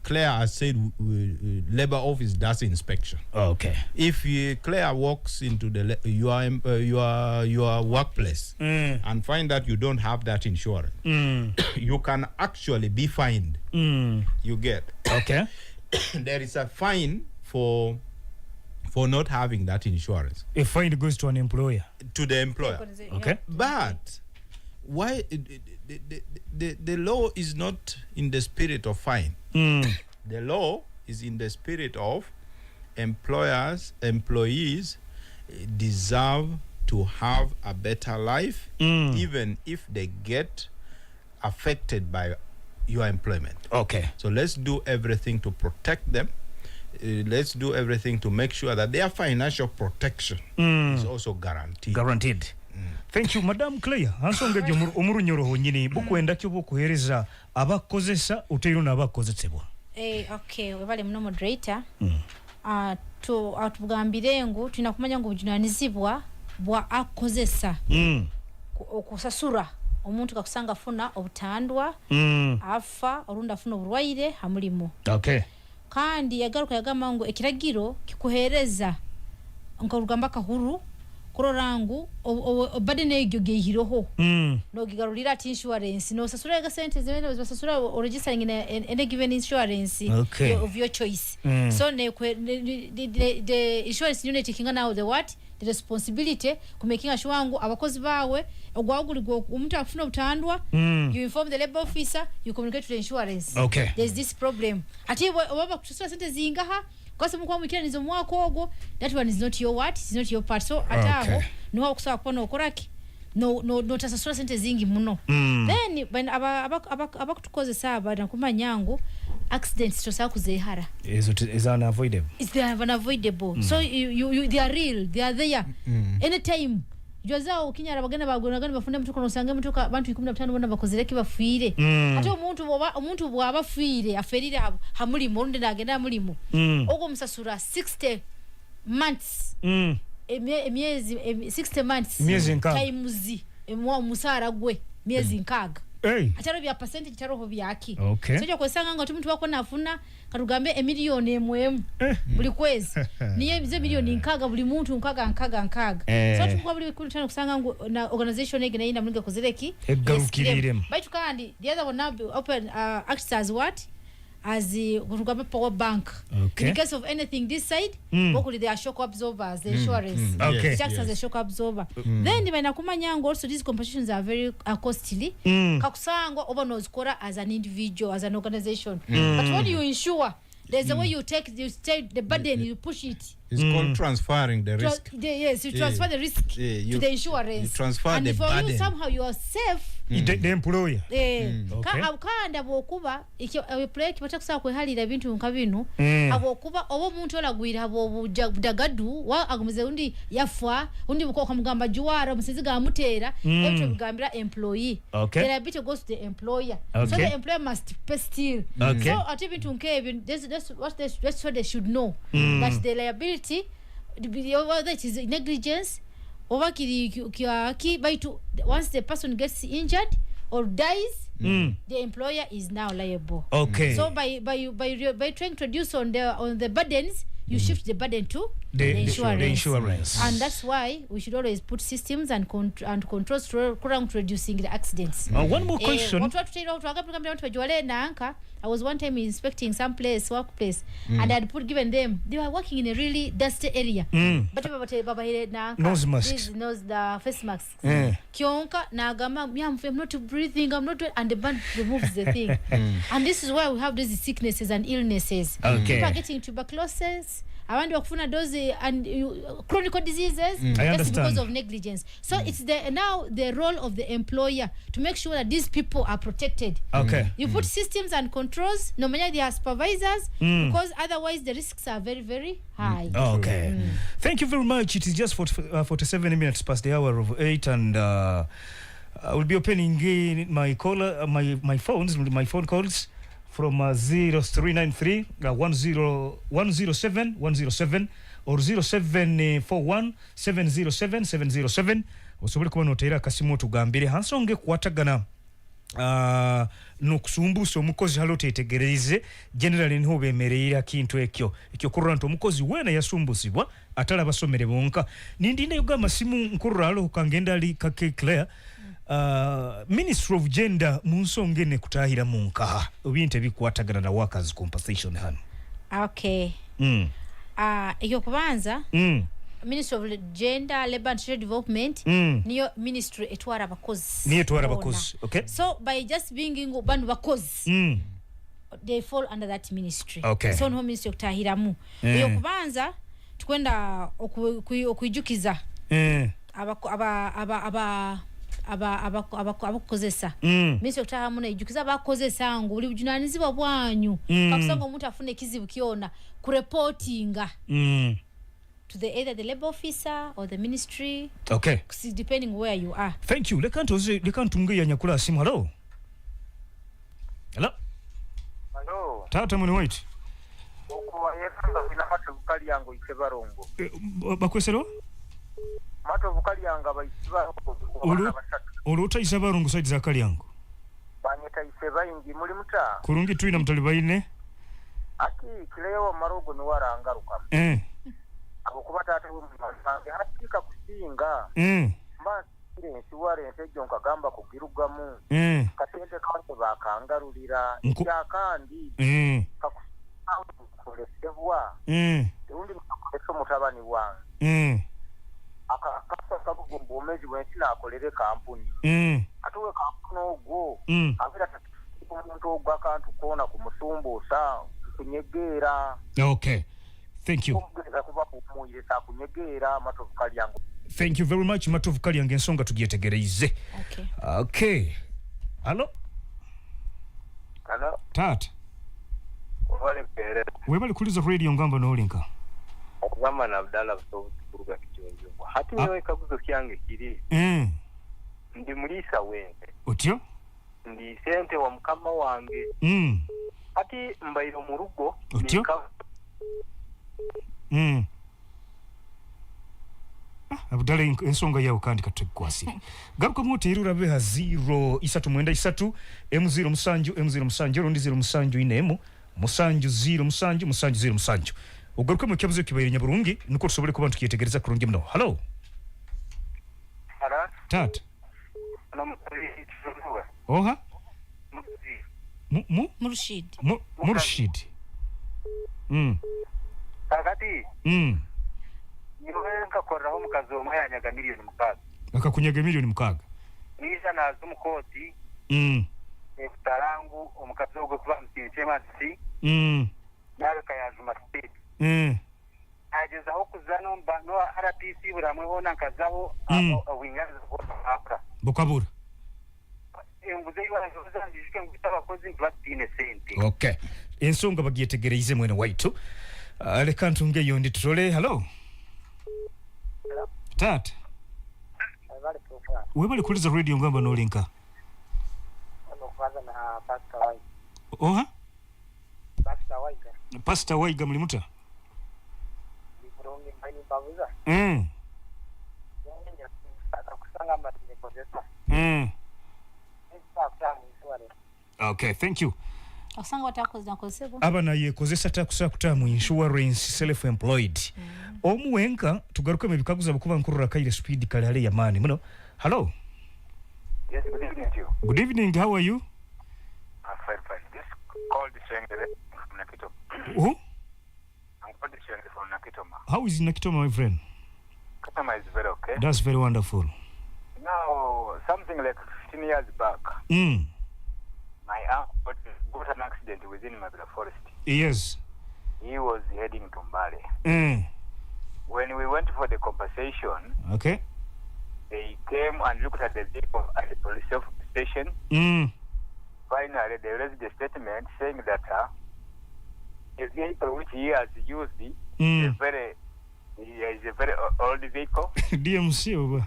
Claire has said labor office does inspection. Okay. If Claire walks into your workplace and find that you don't have that insurance, you can actually be fined. You get. Okay. There is a fine for not having that insurance. A fine goes to an employer. To the employer. Okay. But why the law is not in the spirit of fine. The law is in the spirit of employees deserve to have a better life, even if they get affected by your employment. Okay. So let's do everything to protect them. Let's do everything to make sure that their financial protection is also guaranteed. Guaranteed. Thank you, Madam Claire. Hansonge gyo omurunyoro honyini bukwenda kyo bukuhereza abakozesa utero nabakozesebwa. Okay, webale muno moderator. Atugambire ngo tunakumanya ngo bujunanizibwa bwa akozesa. Okusasura omuntu kakusanga funa obutandwa afa orunda funa oburwaire hamulimo. Okay. Kandi yagaruka yagamba ngo ekiragiro kikuhereza nkarugamba kahuru kororangu obadene egyo gehiroho no gigarulira ati insurance no sasura ga sente zimene basasura registering in a given insurance of your choice. So the insurance unit kinga now the responsibility kumaking sure wangu abakozi bawe ogwagulirwa umuntu afuna utandwa you inform the labor officer, you communicate to the insurance. Okay. There's this problem ati baba kusasura sente zingaha kwa sababu kwa mukira nizo mwako ogo, that one is not your it's not your part. So ataho no kusaba kubona okoraki no tasasura sente zingi muno. Then when abakutukoze saba nakumanyangu accidents to sakuzehara is unavoidable. They are unavoidable. So you they are real, they are there anytime. Jwazao kinyara bagana bagona bafunda mtuko nosange mtuko abantu 15 bona bakozereke bafuire ate omuntu bwaba fuire aferire hamuli monde nagenda mulimo ogo musasura 60 months miezi 60 months miezi nkaga times musara gwe miezi nkaga ataro bya percentage taroho byaki. Okay. So cyo kwesanga ngo muntu wako nafuna karugambe emiliyoni emwemu buli kwezi niye bize miliyoni nkaga buli muntu nkaga so tukwa buli kwitana kusanga ngo na organization ege naina mlinge kozereki egarukirire baitu kandi the other one now open acts as what as the power bank. Okay. In case of anything this side they are shock absorbers, the insurance. Okay. It acts as a shock absorber. Then when akumanya also these compensations are very costly. Kakusangwa over nozikora as an individual, as an organization. But when you insure There's a way you take the burden, you push it. It's called transferring the risk. Yes, you transfer the risk to the insurance. You transfer and the for burden. you somehow you are safe. The employer. Okay. Kanda bwokuba employer kibata kusaba kwehalira ebintu nka bino abokuba obo omuntu olagwira abo budagadu wa agumize undi yafa undi mukoka mugamba juwara omusizi gamutera ebyo bigambira employee. Okay. The liability goes to the employer. So the employer must pay still. Okay. So at ebintu nke that's what they should know, that the liability whether it is negligence over once the person gets injured or dies, the employer is now liable. Okay. So by trying to reduce on the burdens, you shift the burden to the insurance. And that's why we should always put systems and controls around reducing the accidents. One more question. I was one time inspecting some workplace, and I'd given them, they were working in a really dusty area. But nose masks. The face masks. Kionka nagama, I'm not breathing, I'm not, and the band removes the thing. And this is why we have these sicknesses and illnesses. Okay. People are getting tuberculosis. I want to kufuna those and chronic diseases. I That's understand. because of negligence. So it's now the role of the employer to make sure that these people are protected. Okay. You put systems and controls, no matter they are supervisors, because otherwise the risks are very, very high. Okay. Thank you very much. It is just 47 minutes past the hour of 8, and I will be opening my phone calls from 0393 107 107 or 0741 707 707. Osobole kuba notera kasimu tugambire hansonge kwatagana nokusumbusa omukozi halo tetegereze generally niho bemerera kintu ekyo kurranto omukozi wena yasumbusibwa atala basomere bonka nindinde yogama simu nkurra halo kangenda ali kake Claire. Ministry of Gender munsonge ne kutahira munka obinte bikwatagana na workers compensation hano. Okay. Iyo kubanza Ministry of Gender, Labor and Social Development niyo ministry etwara abakozi. Okay. So by just being bandu bakozi they fall under that ministry. Okay. So no ministry okutahiramu. Iyo kubanza tukwenda okuijukiza abakozesa ministry okutaha muna ijukiza abakozesa ngo buli bujunanizibwa bwanyu kakusanga omuntu afune kizibu kiona ku reportinga to either the labor officer or the ministry. Okay. Depending where you are. Thank you. Lekantunge ya nyakula simu. Hello. Tata muni wait. Okuwa yekanga ina mato bukali yango itebarongo. Bakwesero? Mato bukali yanga baisibarongo. Oluta isabarongo side za kali yango. Banyeta iseba ingi muri muta. Kurungi tuina mtalibaine. Aki kilewa marogo ni warangaruka. Akukuba tata w'umusange hakika kusinga mbasire nsiware nsejo nkagamba kugirugamu katete kanto bakangarulira kandi kakukolesebwa undi mkoleso mutabani wange akakasa kakugomba omezi bwensi nakolere kampuni atuwe kampuni ogwo abira omuntu ogwo akantu kona kumusumbusa kunyegera. Okay. Thank you. Thank you very much. Matovu kali yange ensonga tugyetegereze. Okay. Hello. Tata. Webali kuliza radio ngamba no linka. Okugamba na Abdalla kuruga kijonjo. Hati nyowe kaguzo kyange kiri. Ndi mulisa wende. Otyo? Ndi sente wa mukama wange. Hati mbairo mu rugo. Otyo? Abdalla ensonga yawo kandi katekwasi. Garuka moto irura beha 0 isatu mwenda isatu M0 musanju rundi 0 musanju inemu musanju 0 musanju 0 musanju. Ugaruka mu kyabuzo kibayire nyaburungi nuko tusobole kuba tukiyetegereza kurungi mno. Hello. Tata. Oha. Murshid. Kakati. Niwenka korra ho mukazi omwe yanyaga miliyoni 6. Akakunyaga miliyoni 6. Niza nazo mukoti. Etarangu omukazi ogwe kuba mutichema si. nawe kayazuma state ageza ho kuzana mbano RPC buramwe bona kazaho wingaza ko afra bukabura enguze yibaza ndishike ngitabakozi black innocent. Okay, ensonga bagyetegereize mwene waitu. Leka ntunge yondi tutole. Hello tat webali kuliza radio ngamba no linka na Pastor Waiga. Oha Pastor Waiga. Pastor Waiga mlimuta Liburongi mbani babuza. Kusanga matine kozesa. Okay, thank you. Osanga watakoza kozebo. Abana ye kozesa takusa kutamu insurance self employed. Omuwenka tugaruka mebikaguza bukuba nkurura kaire speed kale hale yamani muno. Hello. Yes, good evening to you. Good evening, how are you? I'm fine. This called Shengere from Nakitoma. Who? I'm called Shengere from Nakitoma. How is Nakitoma, my friend? Nakitoma is very okay. That's very wonderful. Now, something like 15 years back, my uncle got an accident within Mabila Forest. Yes. He was heading to Mbale. When we went for the compensation, okay, they came and looked at the vehicle at the police station. Finally, they raised the statement saying that the vehicle which he has used is a very old vehicle. DMC over.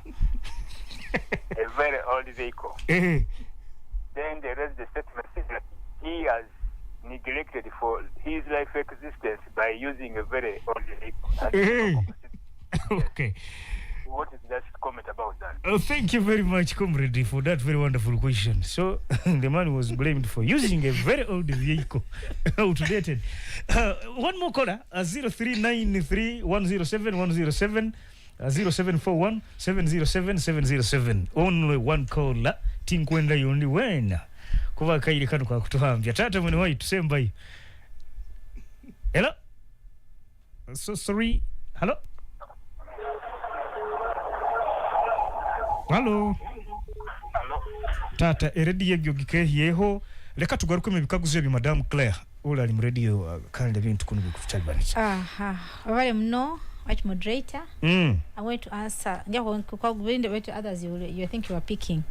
A very old vehicle. Then they raised the statement saying that he has neglected for his life existence by using a very old vehicle. Okay. What is that comment about that? Oh, thank you very much, comrade, for that very wonderful question. So, the man was blamed for using a very old vehicle, outdated. One more caller, 0393 107 107, 0741 707 707. Only one caller, tinkwenda yundi wena. Kuva kaili kanu kwa kutuhambia. Tata mwene wai, tusemba hii. Hello? So sorry. Hello? Hello. Tata eredi yegyo gikeyeho leka tugaruke mebikaguze bi Madam Claire ola ali radio kandi bintu kunu bikuchalbanisa. Abale mno white moderator. I'm going to answer ngako kwa gubinde wetu others you think you are picking.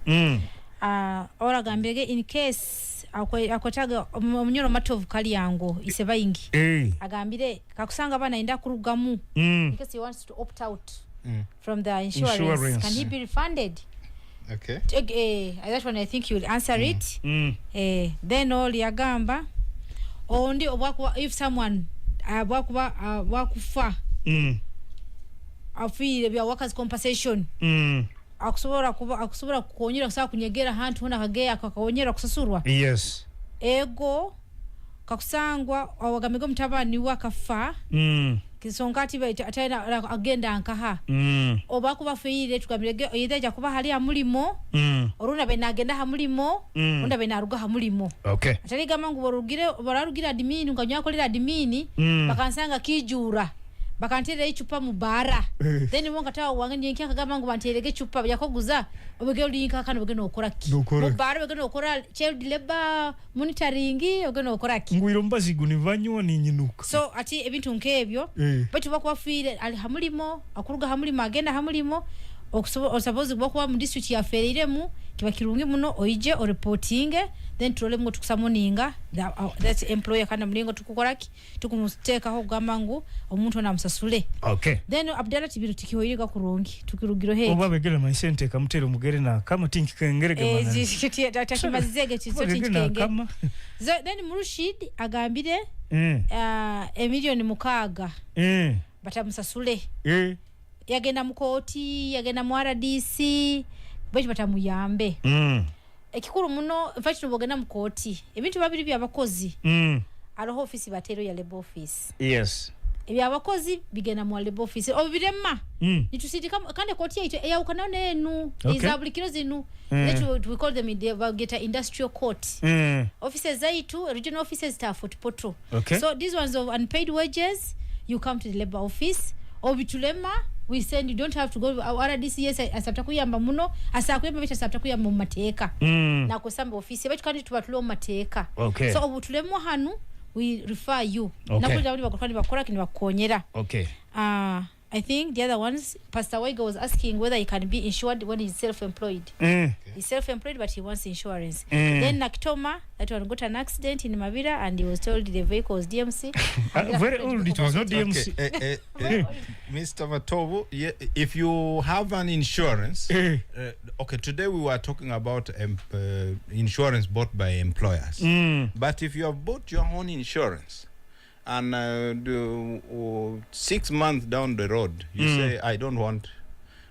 Ora gambege in case akotaga omunyoro matovu kali yango iseba ingi. Agambire kakusanga bana inda kurugamu because he wants to opt out from the insurance. Can he be refunded? Okay. That one I think you will answer it. Then all yagamba ondi if someone wakufa afile bya workers compensation akusobora kuonyera kusaba kunyegera hantu hona kagea akakonyera kusasurwa. Yes. Ego kakusangwa awagamego mtabani wakafa kisongati baita atayina agenda ankaha oba kuba feyire tukamilege yideja kuba hali amulimo oruna benagenda hamulimo onda benaruga hamulimo. Okay. Ataliga mangu bararugira admin nganyakolera admin bakansanga kijura bakantera ichupa mubara then wonga tawa wanganye nkaka gamangu banterege chupa yakoguza obege linka kana obege nokora ki mubara obege nokora child labor monitoring obege nokora ki ngwiro mbazi gunivanywa ni nyinuka. So ati ebintu nkebyo batu bakwafire ali hamulimo akuruga hamulimo agenda hamulimo suppose bokwa mu district ya Feriremu kibakirungi muno oije o reporting then trole ngo tukusamoninga that employer kana mlingo tukukoraki tukumusteka ho gamangu omuntu na musasule. Okay. Then Abdalla tibiru tikihoyirika kurungi tukirugiro he obabegera maisente kamutero mugere na kama tinki kengerege mana zikiti tatakimazizege tinki kenge then Murushid agambire emilioni mukaga batamusasule yagenda mukoti yagenda mu RDC bwe batamuyambe ekikuru muno mfati tubogenda mukoti ebintu babiri byabakozi aroho office batero ya labor office. Yes. Ebyabakozi bigenda mu labor office obirema nitusiti kande koti yaito eyawukana nenu izablikiro zinu we call them the industrial court offices zaitu regional offices staff at Poto. So these ones of unpaid wages you come to the labor office obitulema we send you don't have to go RDCS asabta kuyamba muno asakuyamba bicha asabta kuyamba mu mateeka na kusamba office bacho kandi tubatulo mu mateeka. So obutulemo hanu we refer you. Okay. Okay. I think the other ones, Pastor Waigo was asking whether he can be insured when he's self-employed. He's self-employed, but he wants insurance. Then Nakitoma, that one got an accident in Mavira, and he was told the vehicle was DMC. Very old, it was not DMC. Mr. Matovu, if you have an insurance, okay, today we were talking about insurance bought by employers. But if you have bought your own insurance, and 6 months down the road, you say, I don't want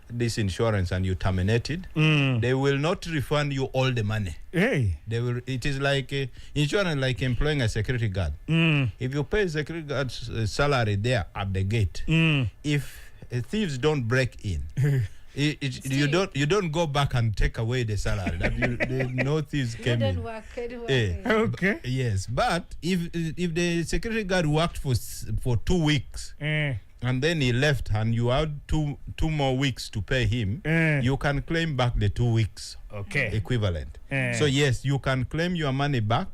this insurance, and you terminate it, they will not refund you all the money. They will. It is like insurance, like employing a security guard. If you pay a security guard's salary there at the gate, if thieves don't break in, you don't go back and take away the salary. No thieves came in. Okay. Yes, but if the security guard worked for 2 weeks and then he left, and you had two more weeks to pay him, you can claim back the 2 weeks equivalent. So yes, you can claim your money back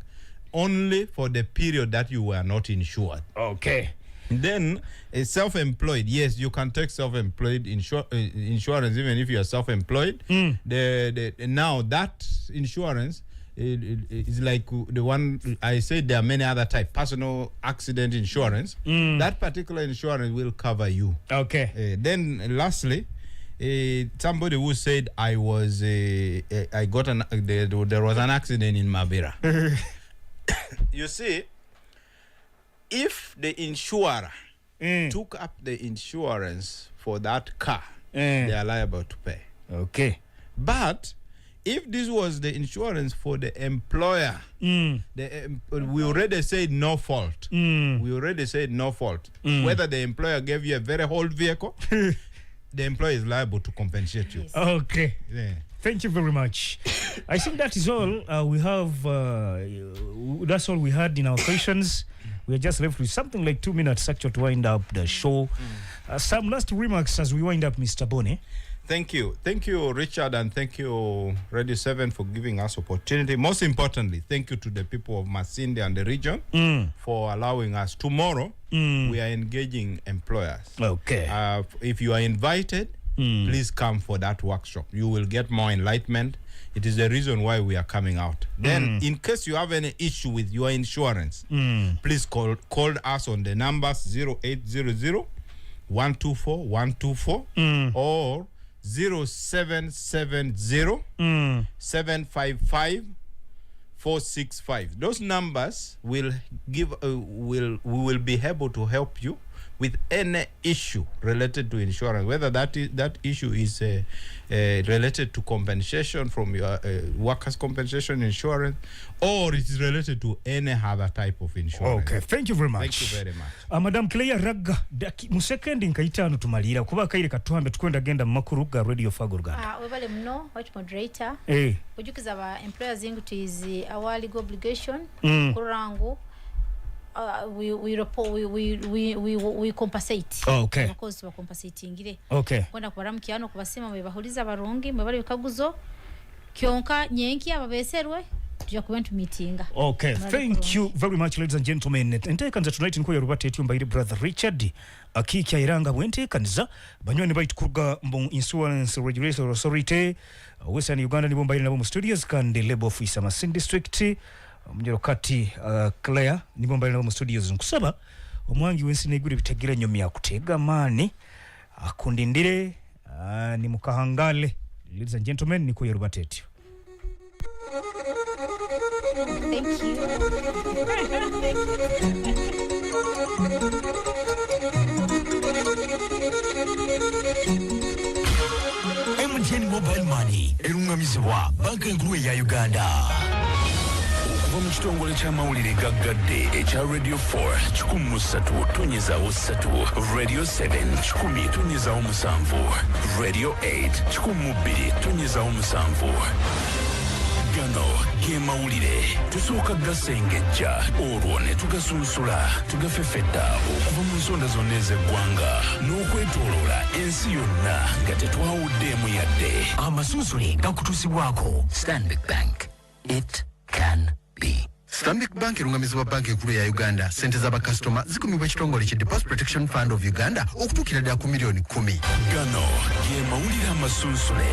only for the period that you were not insured. Okay. Then self-employed, yes, you can take self-employed insurance even if you are self-employed. Now that insurance is like the one I said. There are many other types. Personal accident insurance. That particular insurance will cover you. Okay. Then lastly, somebody who said there was an accident in Mavira. You see, if the insurer took up the insurance for that car, they are liable to pay. Okay. But if this was the insurance for the employer, we already said no fault. Whether the employer gave you a very old vehicle, the employer is liable to compensate you. Yes. Okay. Yeah. Thank you very much. I think that is all we have. That's all we had in our questions. We are just left with something like 2 minutes actually to wind up the show. Some last remarks as we wind up, Mr. Bone. Thank you, Richard, and thank you, Radio 7, for giving us opportunity. Most importantly, thank you to the people of Masinde and the region for allowing us. Tomorrow, we are engaging employers. Okay. If you are invited, please come for that workshop. You will get more enlightenment. It is the reason why we are coming out. Then, in case you have any issue with your insurance, please call us on the numbers 0800 124 124 or 0770 755 465. Those numbers will give we will be able to help you with any issue related to insurance, whether that issue is related to compensation from your workers' compensation insurance, or it is related to any other type of insurance. Okay, thank you very much. Thank you very much. Madam Claire Ragga, musekendi nkaitano tumalira kuba kaire katuhambe tukwenda genda makuru ga Radio Fago Uganda. Webale mno watch moderator. Ojukiza ba employers ingu tizi our legal obligation kurangu. We compensate. Okay. Because we compensate ingire. Okay. Kwenda kubaramukirano kubasema mwebahuliza barungi mwebale bikaguzo kyonka nyenki ababeserwe tujja kubantu meetinga. Okay, thank you very much, ladies and gentlemen. Entekanza tonight nko yarubate etyumba iri brother Richard akikya iranga bwentekanza banywani baitu kuruga mu Insurance Regulatory Authority Western Uganda ni bomba iri nabo mu studios kandi labor officer Masinde district mjero kati Claire ni bomba iri nabo mu studios nkusaba omwangi wensi negure bitegera nyomi ya kutega mani akundindire ni mukahangale. Ladies and gentlemen, niko yarubate etyo. Thank you. MTN Mobile Money erungamizibwa banka enkulu ya Uganda. Okuva mu kitongole ky'amawulire gaggadde ekya Radio 4 103 tonyezawo 3, Radio 7 tonyezawo 7, Radio 8 2 tonyezawo 7. Gano gemawulire tusooka gasengejja olwo ne tugasunsula tugafefetta okuva mu nsonda zonna ez'eggwanga n'okwetooloola ensi yonna nga tetwawuddeemu yadde. Amasunsuli gakutuusibwako Stanbic Bank. It can be. Stanbic Bank erungamizibwa banki enkulu ya Uganda. Sente z'abakasitoma zikumibwa ekitongole ki Deposit Protection Fund of Uganda okutuukira ddala ku milioni 10. Gano ge mawulire amasunsule.